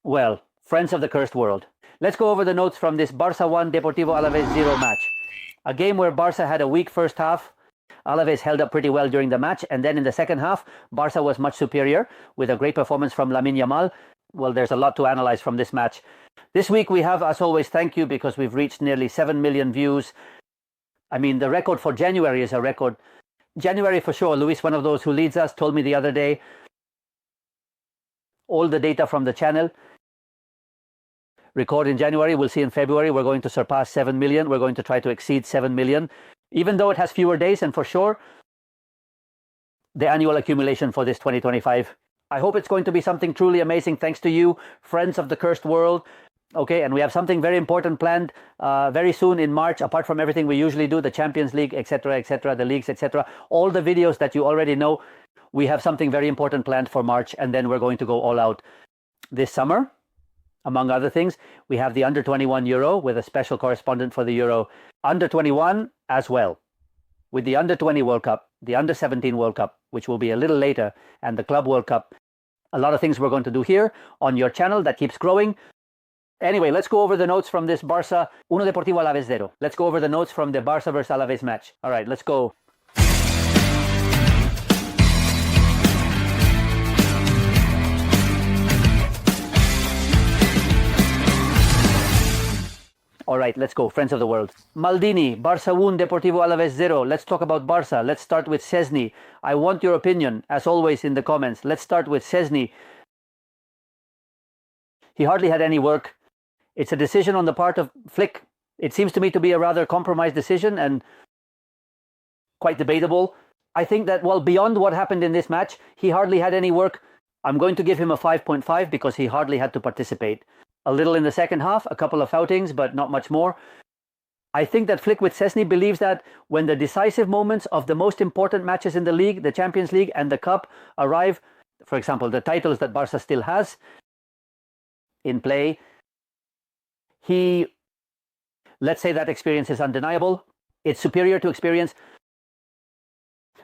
Well, friends of the cursed world, let's go over the notes from this Barça 1 Deportivo Alaves 0 match. A game where Barça had a weak first half. Alaves held up pretty well during the match, and then in the second half, Barça was much superior with a great performance from Lamine Yamal. Well, there's a lot to analyze from this match. This week we have, as always, thank you, because we've reached nearly 7 million views. I mean, the record for January is a record. January for sure. Luis, one of those who leads us, told me the other day all the data from the channel. Record in January, we'll see in February, we're going to surpass 7 million. We're going to try to exceed 7 million, even though it has fewer days, and for sure, the annual accumulation for this 2025. I hope it's going to be something truly amazing, thanks to you, friends of the cursed world. Okay, and we have something very important planned very soon in March, apart from everything we usually do, the Champions League, etc., the leagues, etc. All the videos that you already know, we have something very important planned for March, and then we're going to go all out this summer. Among other things, we have the Under-21 Euro with a special correspondent for the Euro. Under-21 as well, with the Under-20 World Cup, the Under-17 World Cup, which will be a little later, and the Club World Cup. A lot of things we're going to do here on your channel that keeps growing. Anyway, let's go over the notes from this Barça 1 Deportivo Alaves 0. Let's go over the notes from the Barça versus Alaves match. All right, let's go. All right, let's go, friends of the world. Maldini, Barça 1, Deportivo Alaves 0. Let's talk about Barça. Let's start with Szczesny. I want your opinion, as always, in the comments. Let's start with Szczesny. He hardly had any work. It's a decision on the part of Flick. It seems to me to be a rather compromised decision and quite debatable. I think that, well, beyond what happened in this match, he hardly had any work. I'm going to give him a 5.5 because he hardly had to participate. A little in the second half, a couple of outings, but not much more. I think that Flick with Szczesny believes that when the decisive moments of the most important matches in the league, the Champions League and the Cup, arrive, for example, the titles that Barça still has in play, let's say that experience is undeniable. It's superior to experience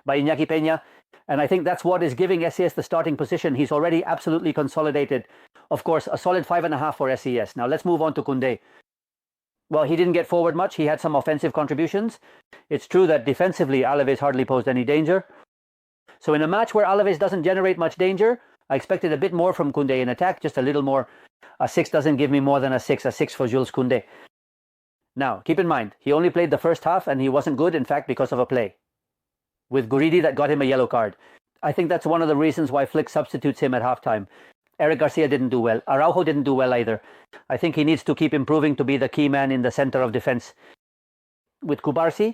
by Iñaki Peña. And I think that's what is giving SES the starting position. He's already absolutely consolidated. Of course, a solid 5.5 for SES. Now let's move on to Koundé. Well, he didn't get forward much. He had some offensive contributions. It's true that defensively, Alaves hardly posed any danger. So in a match where Alaves doesn't generate much danger, I expected a bit more from Koundé in attack, just a little more. A 6 doesn't give me more than a 6 for Jules Koundé. Now, keep in mind, he only played the first half and he wasn't good, in fact, because of a play with Guridi that got him a yellow card. I think that's one of the reasons why Flick substitutes him at halftime. Eric Garcia didn't do well. Araujo didn't do well either. I think he needs to keep improving to be the key man in the center of defense. With Cubarsí,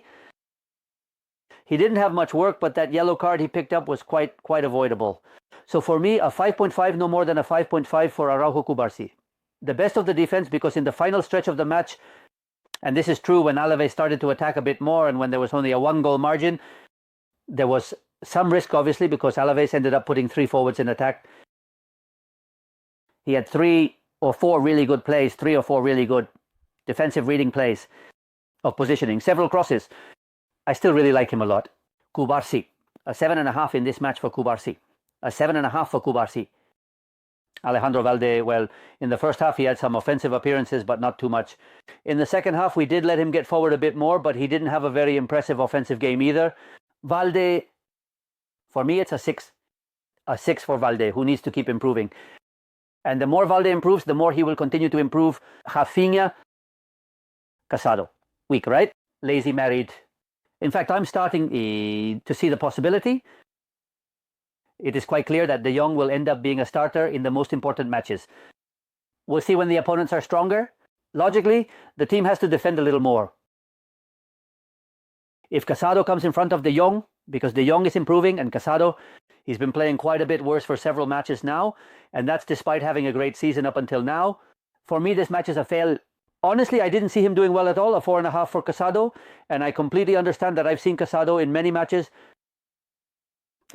he didn't have much work, but that yellow card he picked up was quite avoidable. So for me, a 5.5, no more than a 5.5 for Araujo Cubarsí. The best of the defense, because in the final stretch of the match, and this is true when Alaves started to attack a bit more and when there was only a 1-goal margin, there was some risk, obviously, because Alaves ended up putting 3 forwards in attack. He had 3 or 4 really good plays, 3 or 4 really good defensive reading plays of positioning, several crosses. I still really like him a lot. Cubarsí, a 7.5 in this match for Cubarsí. A 7.5 for Cubarsí. Alejandro Valde, well, in the first half he had some offensive appearances, but not too much. In the second half, we did let him get forward a bit more, but he didn't have a very impressive offensive game either. Valde, for me, it's a 6. A 6 for Valde, who needs to keep improving. And the more Valde improves, the more he will continue to improve. Rafinha, Casado. Weak, right? Lazy, married. In fact, I'm starting to see the possibility. It is quite clear that De Jong will end up being a starter in the most important matches. We'll see when the opponents are stronger. Logically, the team has to defend a little more. If Casado comes in front of De Jong, because De Jong is improving and Casado, he's been playing quite a bit worse for several matches now, and that's despite having a great season up until now. For me, this match is a fail. Honestly, I didn't see him doing well at all, a 4.5 for Casado, and I completely understand that I've seen Casado in many matches.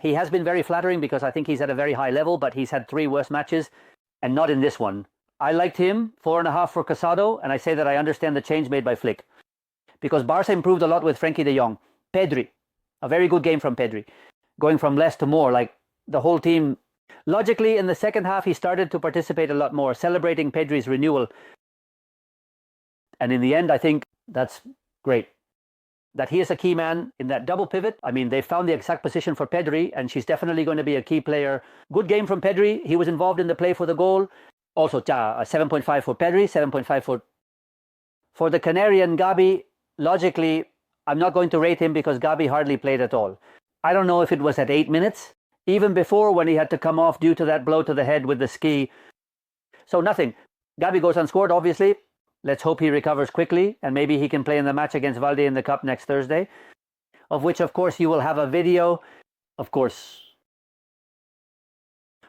He has been very flattering because I think he's at a very high level, but he's had 3 worse matches, and not in this one. I liked him, 4.5 for Casado, and I say that I understand the change made by Flick. Because Barça improved a lot with Frenkie de Jong. Pedri, a very good game from Pedri. Going from less to more, like the whole team Logically, in the second half, he started to participate a lot more, celebrating Pedri's renewal. And in the end, I think that's great. That he is a key man in that double pivot. I mean, they found the exact position for Pedri, and she's definitely going to be a key player. Good game from Pedri. He was involved in the play for the goal. Also, a 7.5 for Pedri, 7.5 for the Canarian Gabi. Logically, I'm not going to rate him because Gabi hardly played at all. I don't know if it was at 8 minutes, even before when he had to come off due to that blow to the head with the ski. So nothing. Gabi goes unscored, obviously. Let's hope he recovers quickly, and maybe he can play in the match against Valde in the Cup next Thursday, of which, of course, you will have a video. Of course,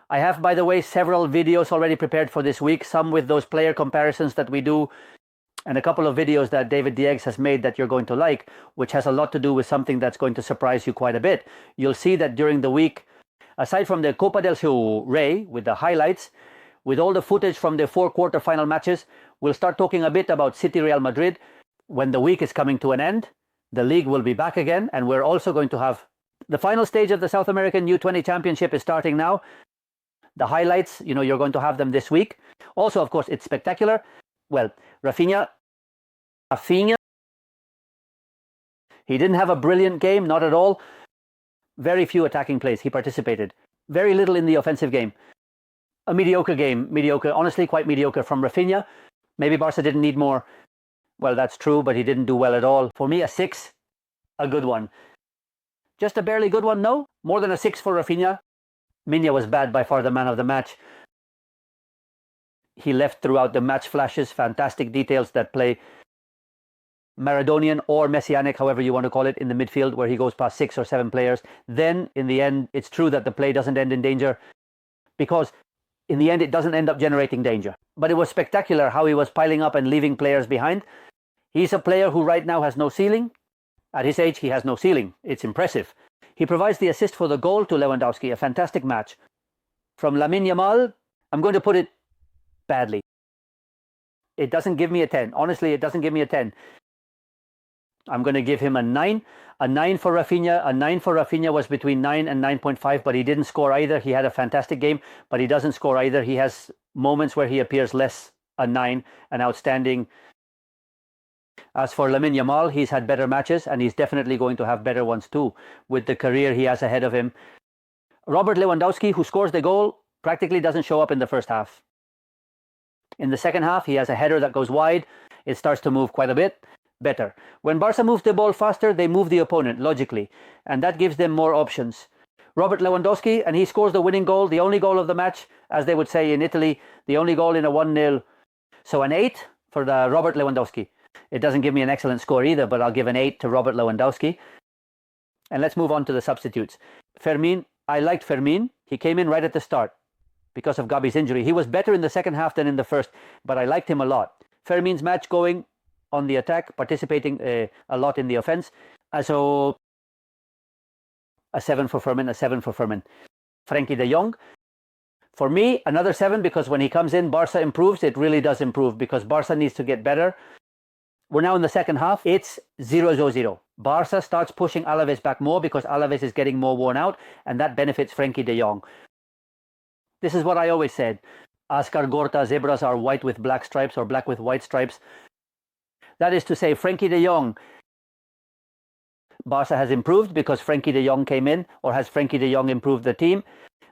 I have, by the way, several videos already prepared for this week, some with those player comparisons that we do, and a couple of videos that David Diegues has made that you're going to like, which has a lot to do with something that's going to surprise you quite a bit. You'll see that during the week, aside from the Copa del Rey with the highlights, with all the footage from the 4 quarter-final matches, we'll start talking a bit about City Real Madrid. When the week is coming to an end, the league will be back again, and we're also going to have the final stage of the South American U20 Championship is starting now. The highlights, you're going to have them this week. Also, of course, it's spectacular. Well, Rafinha, he didn't have a brilliant game, not at all. Very few attacking plays. He participated. Very little in the offensive game. A mediocre game. Mediocre, honestly, quite mediocre from Rafinha. Maybe Barca didn't need more. Well, that's true, but he didn't do well at all. For me, a 6, a good one. Just a barely good one, no? More than a 6 for Rafinha. Minya was bad, by far the man of the match. He left throughout the match flashes, fantastic details that play Maradonian or Messianic, however you want to call it, in the midfield where he goes past 6 or 7 players. Then, in the end, it's true that the play doesn't end in danger because in the end, it doesn't end up generating danger. But it was spectacular how he was piling up and leaving players behind. He's a player who right now has no ceiling. At his age, he has no ceiling. It's impressive. He provides the assist for the goal to Lewandowski, a fantastic match. From Lamine Yamal, I'm going to put it badly. It doesn't give me a 10. Honestly, it doesn't give me a 10. I'm going to give him a 9. A 9 for Rafinha. A 9 for Rafinha was between 9 and 9.5, but he didn't score either. He had a fantastic game, but he doesn't score either. He has moments where he appears less. A 9, an outstanding. As for Lamine Yamal, he's had better matches, and he's definitely going to have better ones too, with the career he has ahead of him. Robert Lewandowski, who scores the goal, practically doesn't show up in the first half. In the second half, he has a header that goes wide. It starts to move quite a bit. Better. When Barca moves the ball faster, they move the opponent, logically, and that gives them more options. Robert Lewandowski, and he scores the winning goal, the only goal of the match, as they would say in Italy, the only goal in a 1-0. So an 8 for the Robert Lewandowski. It doesn't give me an excellent score either, but I'll give an 8 to Robert Lewandowski. And let's move on to the substitutes. Fermin, I liked Fermin. He came in right at the start because of Gabi's injury. He was better in the second half than in the first, but I liked him a lot. Fermin's match going on the attack, participating a lot in the offense. So a 7 for Fermin, a 7 for Fermin. Frenkie de Jong, for me, another 7 because when he comes in, Barca improves. It really does improve because Barca needs to get better. We're now in the second half. It's 0-0. Barca starts pushing Alaves back more because Alaves is getting more worn out, and that benefits Frenkie de Jong. This is what I always said. Ascar Gorta zebras are white with black stripes or black with white stripes. That is to say, Frenkie de Jong, Barca has improved because Frenkie de Jong came in, or has Frenkie de Jong improved the team?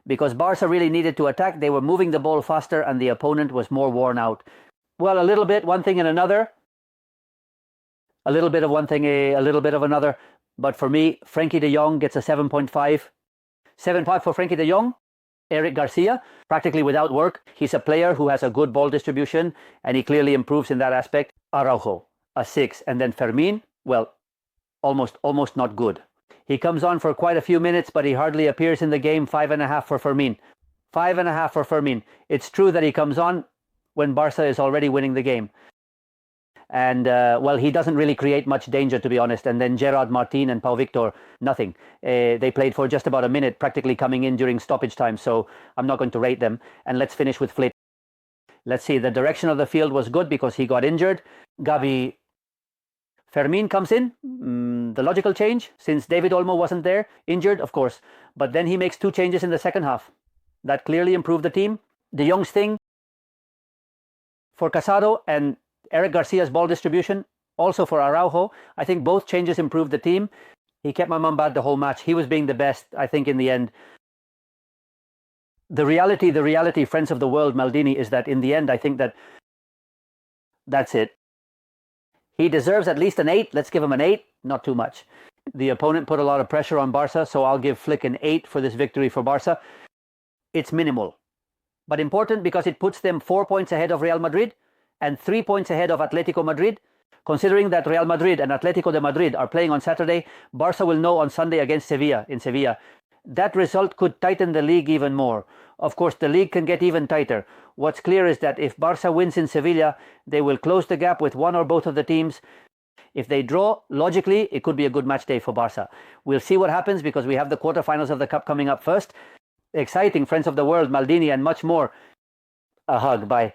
Because Barca really needed to attack. They were moving the ball faster and the opponent was more worn out. Well, a little bit, one thing and another. A little bit of one thing, a little bit of another. But for me, Frenkie de Jong gets a 7.5. 7.5 for Frenkie de Jong. Eric Garcia, practically without work. He's a player who has a good ball distribution, and he clearly improves in that aspect. Araujo, a 6. And then Fermin, well, almost not good. He comes on for quite a few minutes, but he hardly appears in the game. 5.5 for Fermin. 5.5 for Fermin. It's true that he comes on when Barca is already winning the game. And, well, he doesn't really create much danger, to be honest. And then Gerard Martin and Pau Victor, nothing. They played for just about a minute, practically coming in during stoppage time. So I'm not going to rate them. And let's finish with Flit. Let's see. The direction of the field was good because he got injured. Gabi, Fermin comes in. The logical change, since David Olmo wasn't there. Injured, of course. But then he makes 2 changes in the second half. That clearly improved the team. De Jong's thing for Casado and Eric Garcia's ball distribution, also for Araujo. I think both changes improved the team. He kept my mum bad the whole match. He was being the best, I think, in the end. The reality, friends of the world, Maldini, is that in the end, I think that's it. He deserves at least an 8. Let's give him an 8. Not too much. The opponent put a lot of pressure on Barca, so I'll give Flick an 8 for this victory for Barca. It's minimal, but important because it puts them 4 points ahead of Real Madrid and 3 points ahead of Atletico Madrid. Considering that Real Madrid and Atletico de Madrid are playing on Saturday, Barca will know on Sunday against Sevilla in Sevilla. That result could tighten the league even more. Of course, the league can get even tighter. What's clear is that if Barca wins in Sevilla, they will close the gap with one or both of the teams. If they draw, logically, it could be a good match day for Barca. We'll see what happens because we have the quarterfinals of the Cup coming up first. Exciting, friends of the world, Maldini, and much more. A hug. Bye.